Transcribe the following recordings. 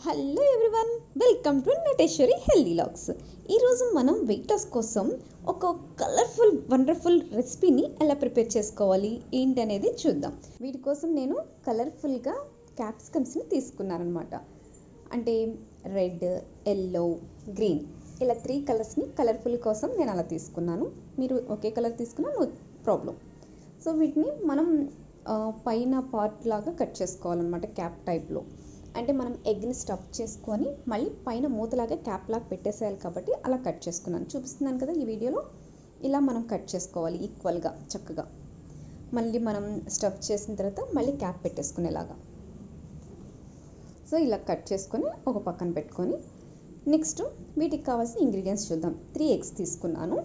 Hello everyone, welcome to Nateshwari healthy logs. ఈరోజు మనం weight loss కోసం ఒక కలర్ఫుల్ వండర్ఫుల్ రెసిపీని ఎలా ప్రిపేర్ చేసుకోవాలి ఏంటి అనేది చూద్దాం. వీటి కోసం నేను కలర్ఫుల్గా క్యాప్సికమ్స్ని తీసుకున్నాను అనమాట. అంటే రెడ్, ఎల్లో, గ్రీన్ ఇలా 3 కలర్స్ని కలర్ఫుల్ కోసం నేను అలా తీసుకున్నాను. మీరు ఒకే కలర్ తీసుకున్నా నో ప్రాబ్లం. సో వీటిని మనం పైన పార్ట్ లాగా కట్ చేసుకోవాలన్నమాట, క్యాప్ టైప్లో. అంటే మనం ఎగ్ని స్టఫ్ చేసుకొని మళ్ళీ పైన మూతలాగా క్యాప్ లాగా పెట్టేసేయాలి కాబట్టి అలా కట్ చేసుకున్నాను. చూపిస్తున్నాను కదా ఈ వీడియోలో. ఇలా మనం కట్ చేసుకోవాలి ఈక్వల్గా చక్కగా. మళ్ళీ మనం స్టఫ్ చేసిన తర్వాత మళ్ళీ క్యాప్ పెట్టేసుకునేలాగా. సో ఇలా కట్ చేసుకొని ఒక పక్కన పెట్టుకొని నెక్స్ట్ వీటికి కావాల్సిన ఇంగ్రీడియంట్స్ చూద్దాం. 3 ఎగ్స్ తీసుకున్నాను,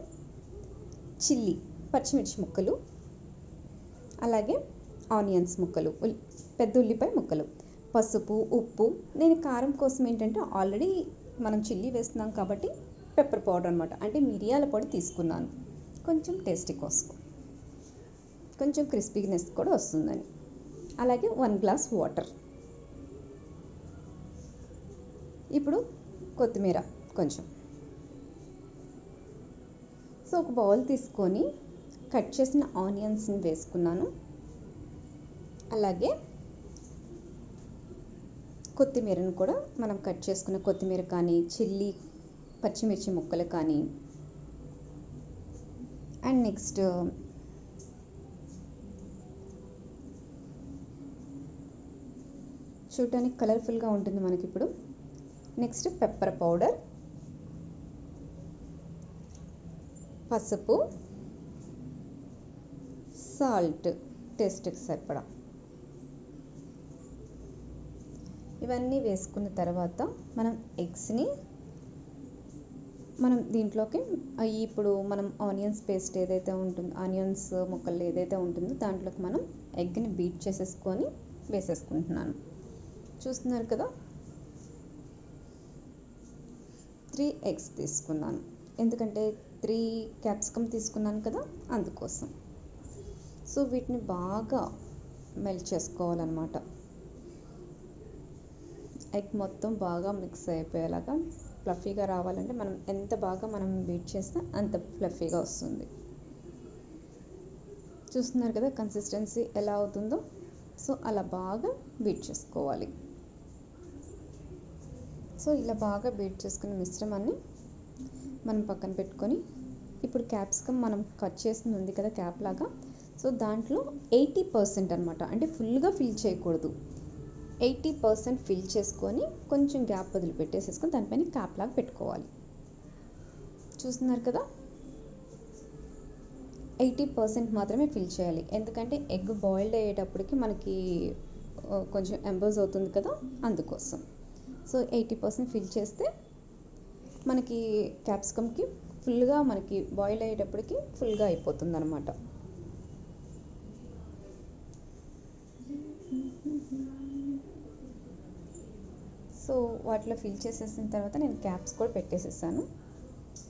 చిల్లీ పచ్చిమిర్చి ముక్కలు, అలాగే ఆనియన్స్ ముక్కలు, పెద్ద ఉల్లిపాయ ముక్కలు, పసుపు, ఉప్పు. నేను కారం కోసం ఏంటంటే ఆల్రెడీ మనం చిల్లీ వేస్తున్నాం కాబట్టి పెప్పర్ పౌడర్ అనమాట, అంటే మిరియాల పొడి తీసుకున్నాను కొంచెం టేస్టీ కోసం, కొంచెం క్రిస్పీనెస్ కూడా వస్తుందని. అలాగే 1 గ్లాస్ వాటర్. ఇప్పుడు కొత్తిమీర కొంచెం. సో ఒక బౌల్ తీసుకొని కట్ చేసిన ఆనియన్స్ని వేసుకున్నాను. అలాగే కొత్తిమీరను కూడా మనం కట్ చేసుకున్న కొత్తిమీర కానీ, చిల్లీ పచ్చిమిర్చి ముక్కలు కానీ, అండ్ నెక్స్ట్ చూడటానికి కలర్ఫుల్గా ఉంటుంది మనకి ఇప్పుడు. నెక్స్ట్ పెప్పర్ పౌడర్, పసుపు, సాల్ట్ టేస్ట్కి సరిపడా. ఇవన్నీ వేసుకున్న తర్వాత మనం ఎగ్స్ని మనం దీంట్లోకి ఇప్పుడు మనం ఆనియన్స్ పేస్ట్ ఏదైతే ఉంటుందో, ఆనియన్స్ ముక్కలు ఏదైతే ఉంటుందో దాంట్లోకి మనం ఎగ్ని బీట్ చేసేసుకొని వేసేసుకుంటున్నాను. చూస్తున్నారు కదా, 3 ఎగ్స్ తీసుకున్నాను, ఎందుకంటే 3 క్యాప్సికమ్ తీసుకున్నాను కదా అందుకోసం. సో వీటిని బాగా మెల్ట్ చేసుకోవాలన్నమాట. ఎగ్ మొత్తం బాగా మిక్స్ అయిపోయేలాగా ఫ్లఫీగా రావాలంటే మనం ఎంత బాగా మనం బీట్ చేస్తే అంత ఫ్లఫీగా వస్తుంది. చూస్తున్నారు కదా కన్సిస్టెన్సీ ఎలా అవుతుందో. సో అలా బాగా బీట్ చేసుకోవాలి. సో ఇలా బాగా బీట్ చేసుకున్న మిశ్రమాన్ని మనం పక్కన పెట్టుకొని, ఇప్పుడు క్యాప్సికమ్ మనం కట్ చేసింది ఉంది కదా క్యాప్ లాగా, సో దాంట్లో 80% అనమాట, అంటే ఫుల్గా ఫిల్ చేయకూడదు, 80% ఫిల్ చేసుకొని కొంచెం గ్యాప్ వదిలిపెట్టేసేసుకొని దానిపైన క్యాప్ లాగా పెట్టుకోవాలి. చూస్తున్నారు కదా, 80% మాత్రమే ఫిల్ చేయాలి, ఎందుకంటే ఎగ్ బాయిల్డ్ అయ్యేటప్పటికి మనకి కొంచెం ఎంబోజ్ అవుతుంది కదా అందుకోసం. సో 80% ఫిల్ చేస్తే మనకి క్యాప్సికమ్కి ఫుల్గా మనకి బాయిల్ అయ్యేటప్పటికి ఫుల్గా అయిపోతుంది అనమాట. సో వాటిలో ఫిల్ చేసేసిన తర్వాత నేను క్యాప్స్ కూడా పెట్టేసేసాను.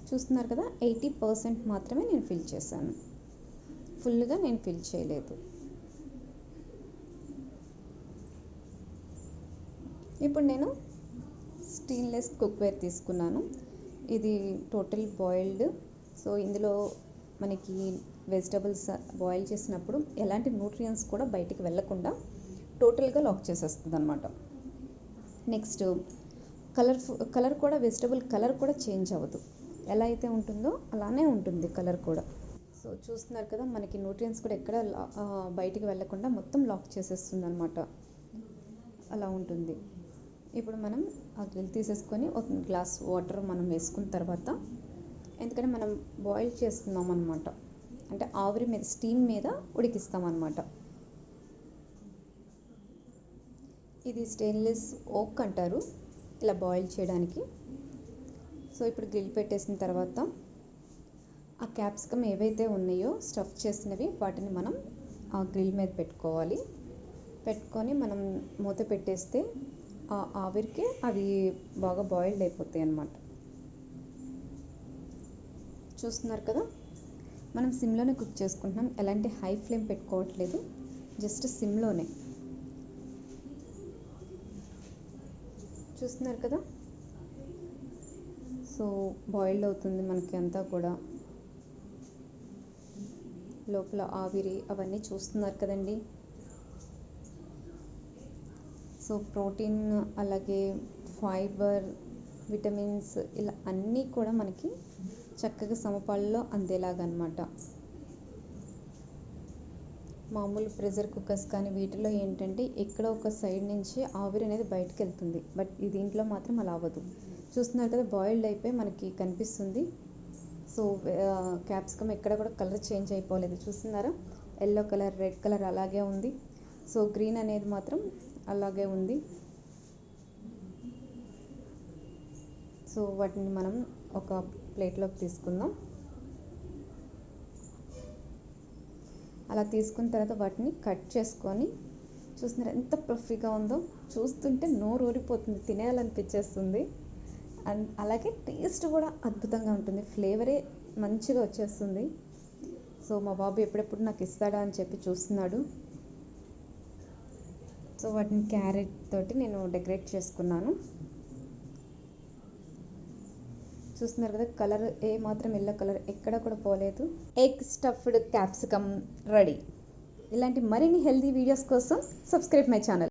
చూస్తున్నారు కదా, 80% మాత్రమే నేను ఫిల్ చేశాను, ఫుల్గా నేను ఫిల్ చేయలేదు. ఇప్పుడు నేను స్టెయిన్లెస్ కుక్వేర్ తీసుకున్నాను. ఇది టోటల్ బాయిల్డ్. సో ఇందులో మనకి వెజిటబుల్స్ బాయిల్ చేసినప్పుడు ఎలాంటి న్యూట్రియంట్స్ కూడా బయటికి వెళ్ళకుండా టోటల్గా లాక్ చేసేస్తుంది అనమాట. నెక్స్ట్ కలర్ కూడా, వెజిటబుల్ కలర్ కూడా చేంజ్ అవ్వదు, ఎలా అయితే ఉంటుందో అలానే ఉంటుంది కలర్ కూడా. సో చూస్తున్నారు కదా, మనకి న్యూట్రియంట్స్ కూడా ఎక్కడ బయటికి వెళ్ళకుండా మొత్తం లాక్ చేసేస్తుంది అనమాట, అలా ఉంటుంది. ఇప్పుడు మనం ఆ గ్రిల్ తీసేసుకొని 1 గ్లాస్ వాటర్ మనం వేసుకున్న తర్వాత, ఎందుకంటే మనం బాయిల్ చేస్తున్నాం అనమాట, అంటే ఆవిరి మీద స్టీమ్ మీద ఉడికిస్తాం అనమాట. ఇది స్టెయిన్లెస్ ఓక్ అంటారు ఇలా బాయిల్ చేయడానికి. సో ఇప్పుడు గ్రిల్ పెట్టేసిన తర్వాత ఆ క్యాప్సికమ్ ఏవైతే ఉన్నాయో స్టఫ్ చేసినవి వాటిని మనం ఆ గ్రిల్ మీద పెట్టుకోవాలి. పెట్టుకొని మనం మూత పెట్టేస్తే ఆ ఆవిరికి అవి బాగా బాయిల్డ్ అయిపోతాయి అన్నమాట. చూస్తున్నారు కదా, మనం సిమ్లోనే కుక్ చేసుకుంటున్నాం, ఎలాంటి హై ఫ్లేమ్ పెట్టుకోవట్లేదు, జస్ట్ సిమ్లోనే. చూస్తున్నారు కదా. సో బాయిల్డ్ అవుతుంది మనకి అంతా కూడా, లోపల ఆవిరి అవన్నీ చూస్తున్నారు కదండి. సో ప్రోటీన్ అలాగే ఫైబర్ విటమిన్స్ ఇలా అన్నీ కూడా మనకి చక్కగా సమపాలలో అందేలాగా అనమాట. మామూలు ప్రెషర్ కుక్కర్స్ కానీ వీటిలో ఏంటంటే ఎక్కడో ఒక సైడ్ నుంచి ఆవిరి అనేది బయటకు వెళ్తుంది, బట్ ఈ దీంట్లో మాత్రం అలా అవ్వదు. చూస్తున్నారు కదా, బాయిల్డ్ అయిపోయి మనకి కనిపిస్తుంది. సో క్యాప్సికమ్ ఎక్కడ కూడా కలర్ చేంజ్ అయిపోలేదు. చూస్తున్నారా, ఎల్లో కలర్, రెడ్ కలర్ అలాగే ఉంది. సో గ్రీన్ అనేది మాత్రం అలాగే ఉంది. సో వాటిని మనం ఒక ప్లేట్లోకి తీసుకుందాం. అలా తీసుకున్న తర్వాత వాటిని కట్ చేసుకొని, చూస్తున్నారు ఎంత ఫ్లఫీగా ఉందో, చూస్తుంటే నోరు ఊరిపోతుంది, తినేయాలనిపించేస్తుంది. అండ్ అలాగే టేస్ట్ కూడా అద్భుతంగా ఉంటుంది, ఫ్లేవరే మంచిగా వచ్చేస్తుంది. సో మా బాబు ఎప్పుడెప్పుడు నాకు ఇస్తాడా అని చెప్పి చూస్తున్నాడు. సో వాటిని క్యారెట్ తోటి నేను డెకరేట్ చేసుకున్నాను. చూస్తున్నారు కదా, కలర్ ఏ మాత్రం ఎల్లో కలర్ ఎక్కడ కూడా పోలేదు. Egg stuffed capsicum ready. ఇలాంటి మరిన్ని హెల్తీ వీడియోస్ కోసం సబ్స్క్రైబ్ మై ఛానల్.